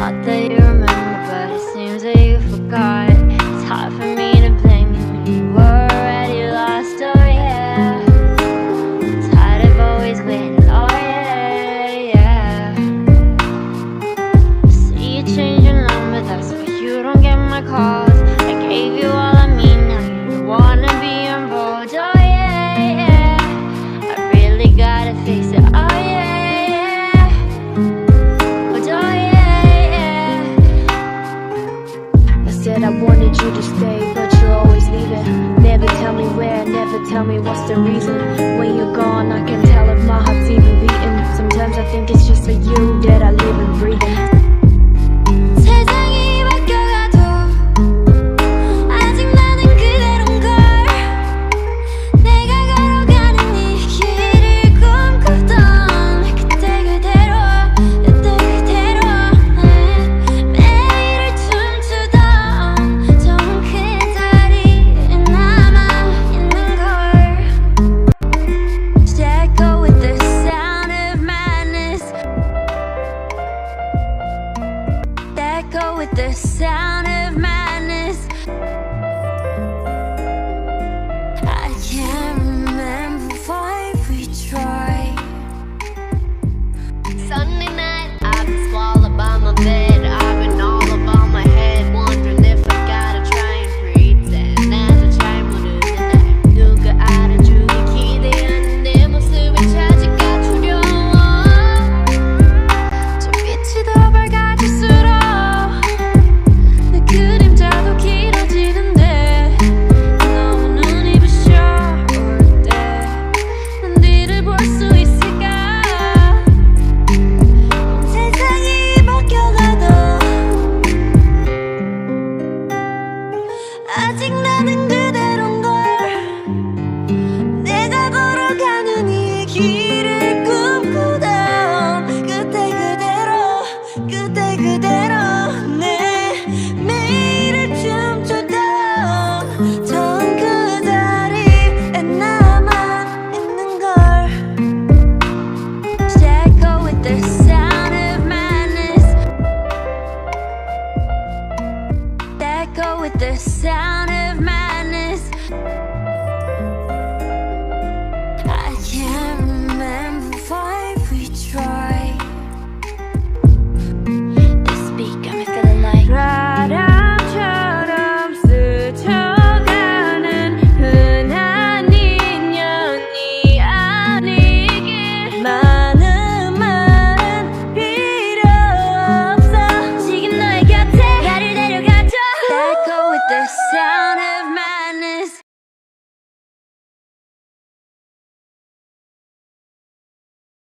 I thought you remember, but it seems that you forgot. It's hard for me to blame you when you were already lost, oh yeah. Tired of always waiting, oh yeah, yeah. I see you change your number, that's why you don't get my calls. I gave you all I mean, now you don't wanna be involved, oh yeah, yeah. I really gotta fix it, oh yeah, yeah. Oh yeah, yeah. I said I wanted you to stay, but you're always leaving. Never tell me where, never tell me what's the reason. When you're gone, I can tell if my heart's even beating. Sometimes I think it's just for you that I live and breathe. 세상이 바뀌어가도 아직 나는 그대로인걸. 내가 걸어가는 이 길을 꿈꾸던 그때 그대로 매일을 춤추던 저 그 자리에 남아있는걸. Let go with the sound of madness. Let go with the sound of madness. I can't remember why we tried. Sunday night, I've been swallowed by my bed. I've been all about my head, wondering if I gotta try and pretend. 나도 잘 모르는 날 누가 알아주길 기대하는 내 모습을 찾아가 두려워. 저 빛이 더 밝아질수록 내 그림자도 길어지는데 너무 눈이 부셔 올 때 난 뒤를 볼 수 있을까. 세상이 바뀌어가도 아직 나는 그대로인걸. 내가 걸어가는 이 길을 꿈꾸던 그때 그대로 내 매일을 춤추던 전 그 자리에 남아있는걸. Let go with the sound of madness. Let go with the sound of madness. I can't remember why we tried. This beat got me feeling like 바람처럼 스쳐가는 흔한 인연이 아니길. 많은 말은 필요 없어. 지금 너의 곁에 나를 데려가줘. Let go with the sound